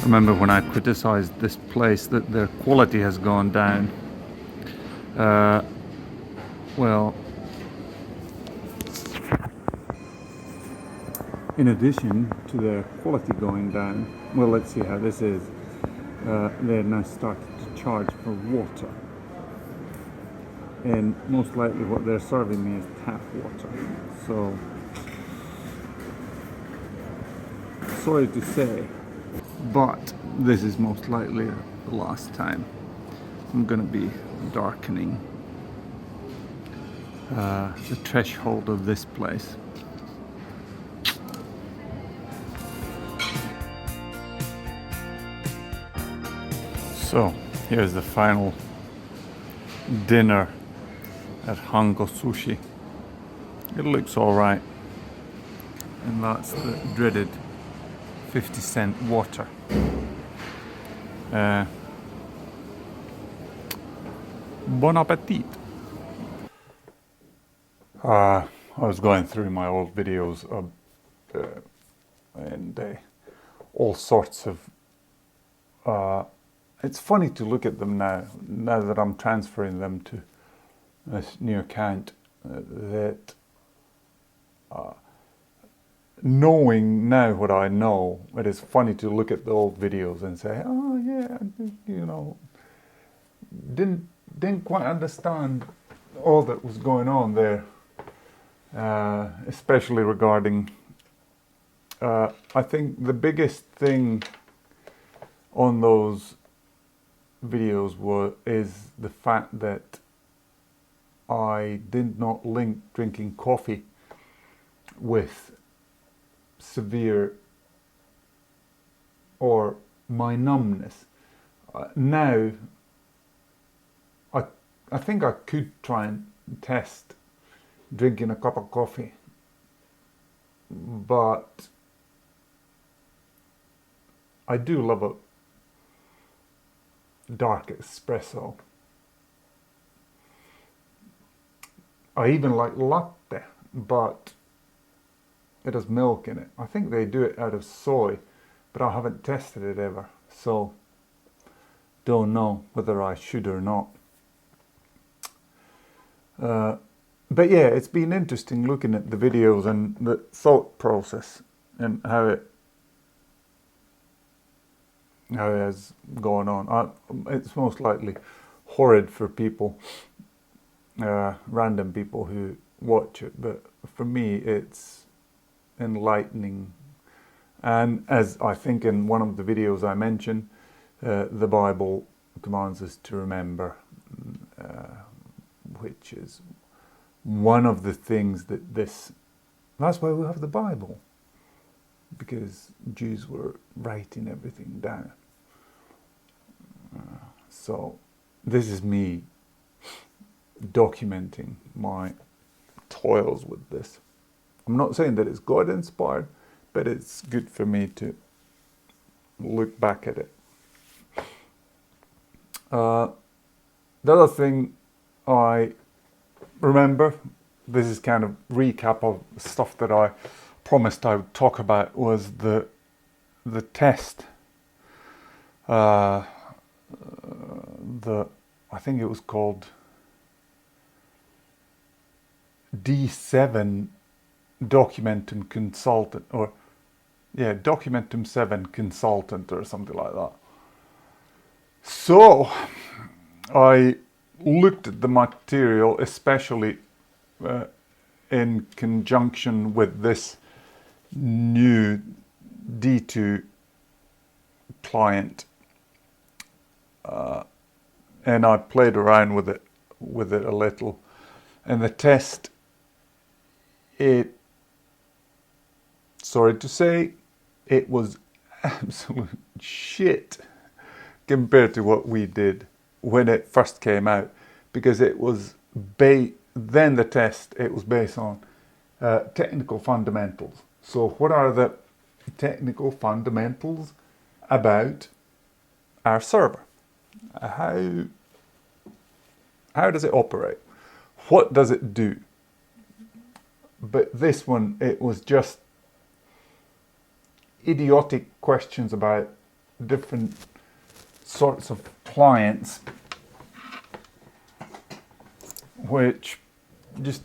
remember when I criticized this place that their quality has gone down. Well, in addition to their quality going down, well, let's see how this is. They're now started to charge for water, and most likely what they're serving me is tap water. So, sorry to say, but this is most likely the last time I'm gonna be darkening the threshold of this place. So here's the final dinner at Hango Sushi. It looks alright, and that's the dreaded 50-cent water. Bon appetit! I was going through my old videos and all sorts of it's funny to look at them now that I'm transferring them to this new account, that knowing now what I know, it is funny to look at the old videos and say, oh yeah, you know, didn't quite understand all that was going on there, especially regarding, I think the biggest thing on those videos is the fact that I did not link drinking coffee with severe or my numbness. Now I think I could try and test drinking a cup of coffee, but I do love a dark espresso. I even like latte, but it has milk in it. I think they do it out of soy, but I haven't tested it ever, so don't know whether I should or not. But yeah, it's been interesting looking at the videos and the thought process and how it has gone on. It's most likely horrid for people, random people who watch it, but for me it's enlightening. And as I think in one of the videos I mentioned, the Bible commands us to remember, which is one of the things that's why we have the Bible, because Jews were writing everything down. So this is me documenting my toils with this. I'm not saying that it's God inspired, but it's good for me to look back at it. The other thing I remember, this is kind of recap of stuff that I promised I would talk about, was the test. I think it was called D7 Documentum Consultant, or yeah, Documentum 7 Consultant or something like that. So I looked at the material, especially in conjunction with this new D2 client, and I played around with it a little. And the test, sorry to say, it was absolute shit compared to what we did when it first came out, because it was then the test, it was based on technical fundamentals. So what are the technical fundamentals about our server? How does it operate? What does it do? But this one, it was just idiotic questions about different sorts of clients, which just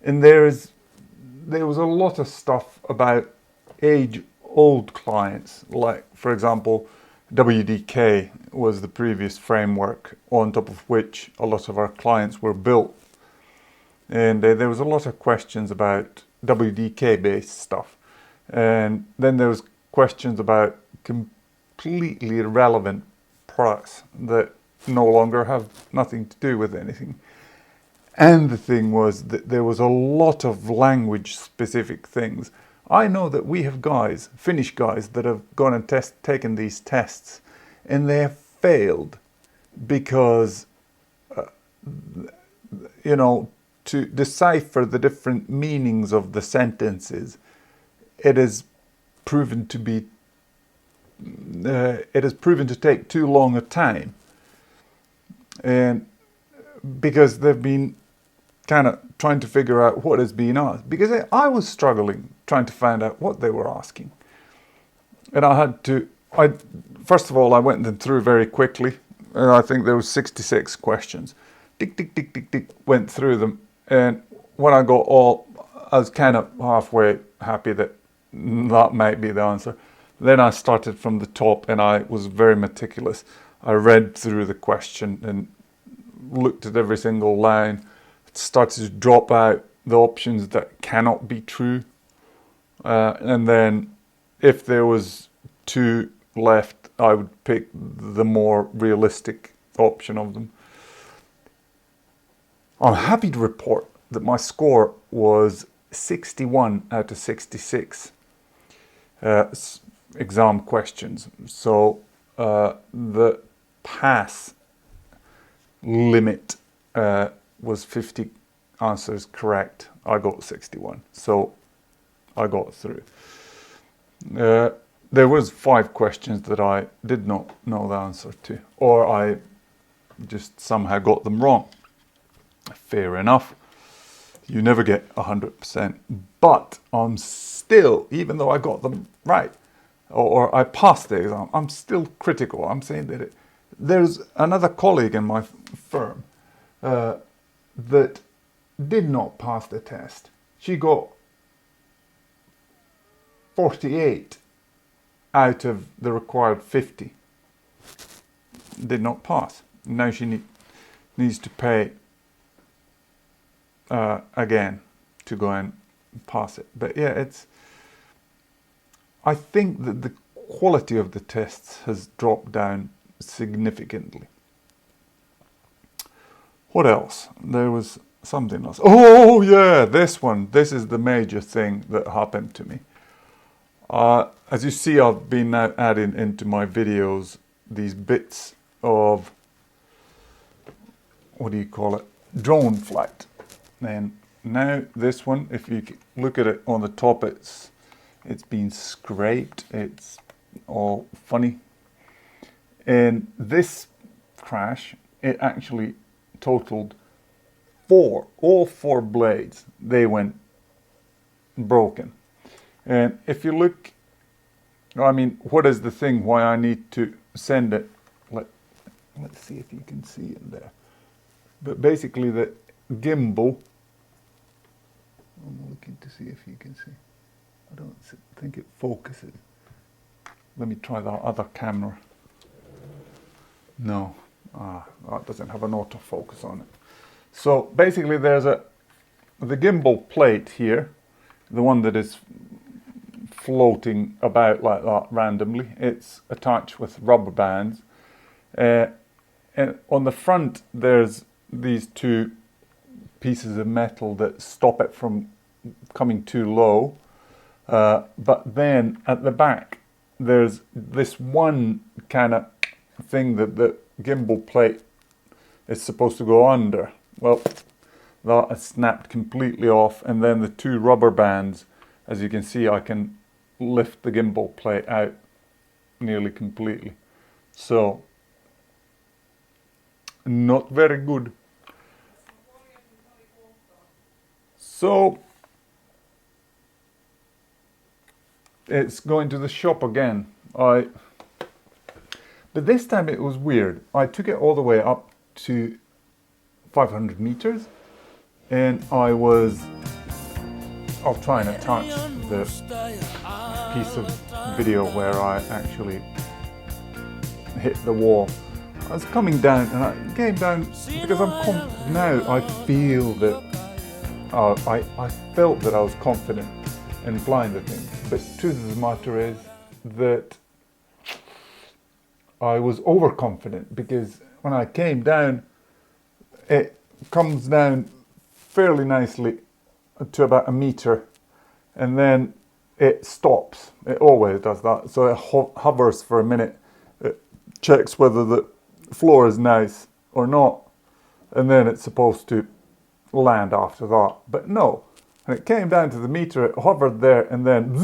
and there was a lot of stuff about age-old clients, like for example WDK was the previous framework on top of which a lot of our clients were built, and there was a lot of questions about WDK based stuff, and then there was questions about completely irrelevant products that no longer have nothing to do with anything. And the thing was that there was a lot of language specific things. I know that we have guys, Finnish guys, that have gone and taken these tests, and they have failed because, you know, to decipher the different meanings of the sentences, it has proven to be, it has proven to take too long a time. And because they've been kind of trying to figure out what is being asked, because I was struggling trying to find out what they were asking, and first of all I went them through very quickly, and I think there was 66 questions. Tick tick tick tick tick, went through them, and when I got all, I was kind of halfway happy that that might be the answer. Then I started from the top, and I was very meticulous. I read through the question and looked at every single line, started to drop out the options that cannot be true, and then if there was 2 left, I would pick the more realistic option of them. I'm happy to report that my score was 61 out of 66 exam questions. So the pass limit was 50 answers correct. I got 61, so I got through. There was 5 questions that I did not know the answer to, or I just somehow got them wrong. Fair enough. You never get 100%, but I'm still, even though I got them right, or I passed the exam, I'm still critical. I'm saying that there's another colleague in my firm that did not pass the test. She got 48 out of the required 50. Did not pass. Now she needs to pay again to go and pass it. But yeah, I think that the quality of the tests has dropped down significantly. What else? There was something else. Oh yeah, this one. This is the major thing that happened to me. As you see, I've been now adding into my videos these bits of, what do you call it? Drone flight. And now this one, if you look at it on the top, it's been scraped. It's all funny. And this crash, it actually totaled all four blades. They went broken. And if you look, I mean, what is the thing why I need to send it? Let's see if you can see it there. But basically the gimbal, I'm looking to see if you can see. I don't think it focuses. Let me try the other camera. No, that doesn't have an autofocus on it. So basically there's the gimbal plate here, the one that is floating about like that randomly. It's attached with rubber bands. And on the front there's these 2 pieces of metal that stop it from coming too low. But then at the back there's this one kind of thing that the gimbal plate is supposed to go under. Well, that has snapped completely off, and then the 2 rubber bands, as you can see, I can lift the gimbal plate out nearly completely. So, not very good. So, it's going to the shop again. But this time it was weird. I took it all the way up to 500 meters, and I'll try and attach the piece of video where I actually hit the wall. I was coming down, and I came down because now I feel that I felt that I was confident in flying the thing. But truth of the matter is that I was overconfident, because when I came down, it comes down fairly nicely to about a meter, and then it stops. It always does that. So it hovers for a minute. It checks whether the floor is nice or not, and then it's supposed to land after that. But no, when it came down to the meter, it hovered there, and then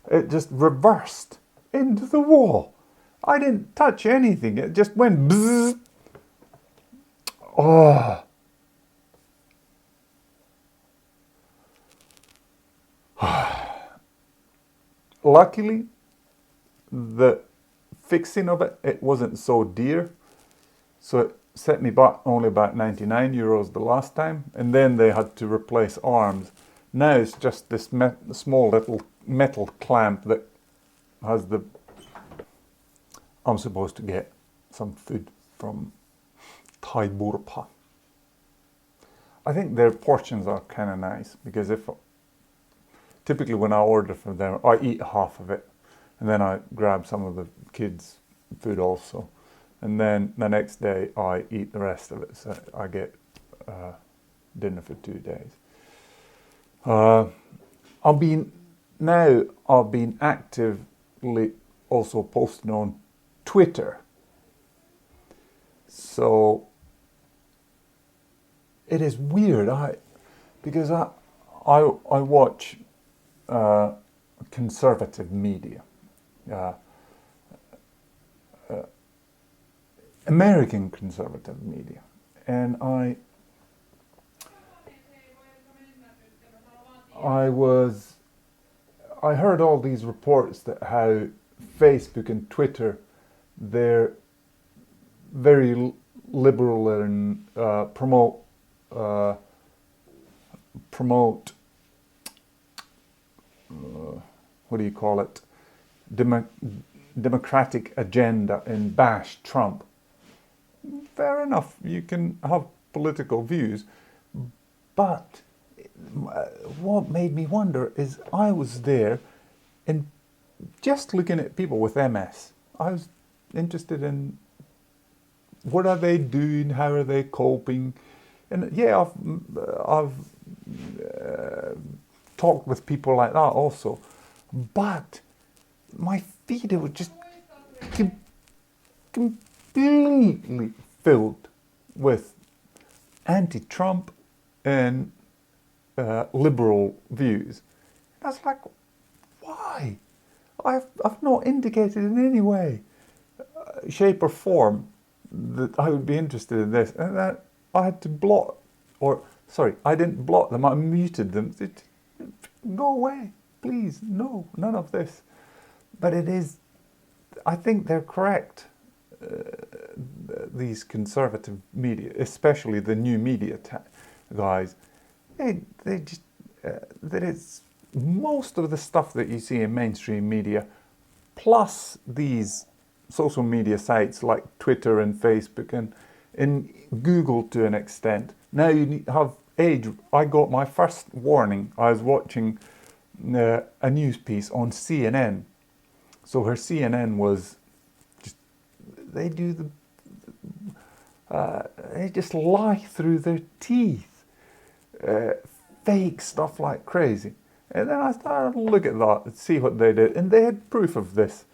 it just reversed into the wall. I didn't touch anything. It just went bzzz. Oh. Luckily, the fixing of it wasn't so dear. So it set me back only about 99 euros the last time. And then they had to replace arms. Now it's just this small little metal clamp that has the... I'm supposed to get some food from Thai Burpa. I think their portions are kind of nice, because typically when I order from them, I eat half of it, and then I grab some of the kids' food also, and then the next day I eat the rest of it. So I get dinner for 2 days. I've been actively also posting on Twitter. So it is weird, because I watch conservative media, American conservative media, and I heard all these reports that how Facebook and Twitter, they're very liberal and promote what do you call it? Democratic agenda and bash Trump. Fair enough, you can have political views, but what made me wonder is I was there and just looking at people with MS. I was interested in what are they doing, how are they coping, and yeah, I've talked with people like that also, but my feed was just completely filled with anti-Trump and liberal views. I was like, why? I've not indicated in any way, shape or form that I would be interested in this, and that I had to block, I didn't block them, I muted them. Go away, please, no, none of this. But it is, I think they're correct, these conservative media, especially the new media guys. They just, that it's most of the stuff that you see in mainstream media, plus these social media sites like Twitter and Facebook and Google to an extent. Now you have age. I got my first warning. I was watching a news piece on CNN. So her CNN was just, they just lie through their teeth. Fake stuff like crazy. And then I started to look at that and see what they did. And they had proof of this.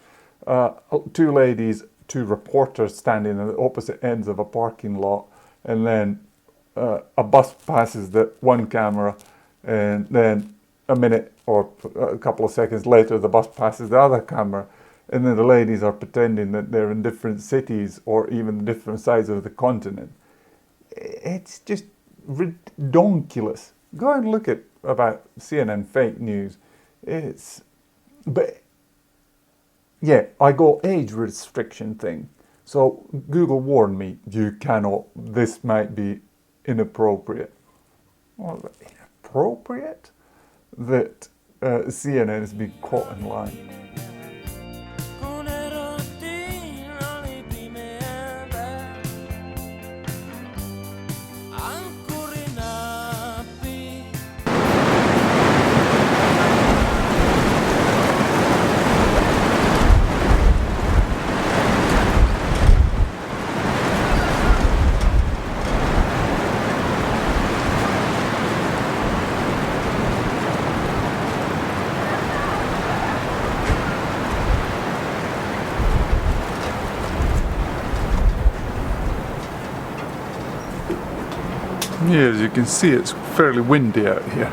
2 ladies, 2 reporters standing at the opposite ends of a parking lot. And then a bus passes the one camera. And then a minute or a couple of seconds later, the bus passes the other camera. And then the ladies are pretending that they're in different cities or even different sides of the continent. It's just redonkulous. Go and look at about CNN fake news. It's But yeah, I got age restriction thing. So Google warned me, you cannot, this might be inappropriate. Well, inappropriate? That CNN has been caught in line. Yeah, as you can see, it's fairly windy out here.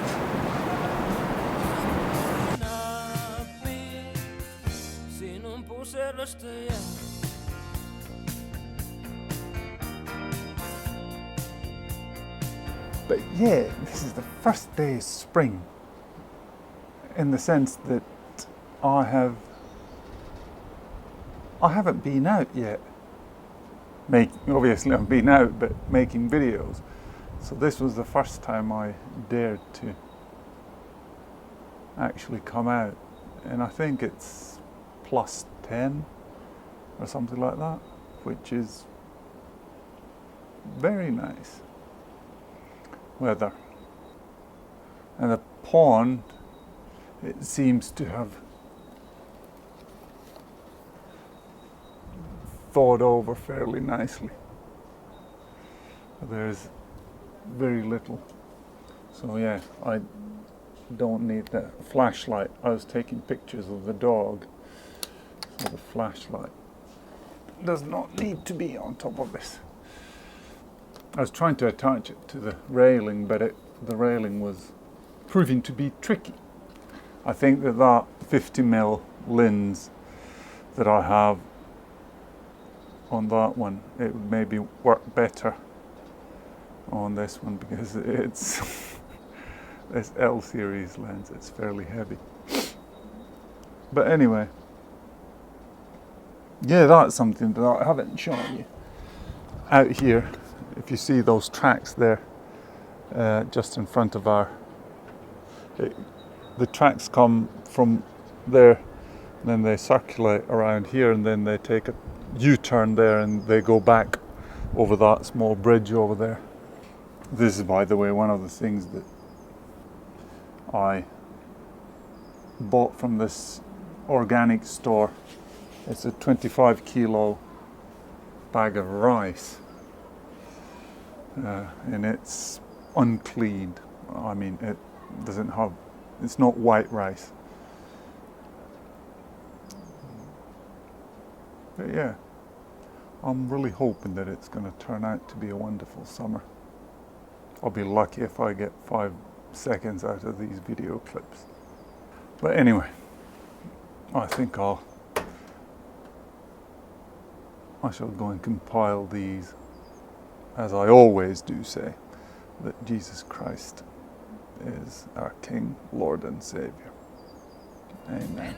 But yeah, this is the first day of spring, in the sense that I haven't been out yet. Obviously I've been out, but making videos. So this was the first time I dared to actually come out. And I think it's plus 10 or something like that, which is very nice weather. And the pond, it seems to have thawed over fairly nicely. There's very little. So yeah, I don't need the flashlight. I was taking pictures of the dog, so the flashlight does not need to be on top of this. I was trying to attach it to the railing, but the railing was proving to be tricky. I think that 50mm lens that I have on that one, it would maybe work better on this one, because it's this L series lens, it's fairly heavy. But anyway, yeah, that's something that I haven't shown you. Out here, if you see those tracks there, just in front of the tracks come from there, and then they circulate around here, and then they take a U-turn there, and they go back over that small bridge over there. This is, by the way, one of the things that I bought from this organic store. It's a 25 kilo bag of rice, and it's uncleaned. I mean, it doesn't have, it's not white rice. But yeah, I'm really hoping that it's going to turn out to be a wonderful summer. I'll be lucky if I get 5 seconds out of these video clips. But anyway, I think I shall go and compile these, as I always do say, that Jesus Christ is our King, Lord and Savior. Amen.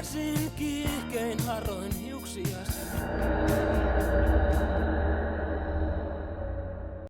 Kärsin kiihkein harroin hiuksiasi.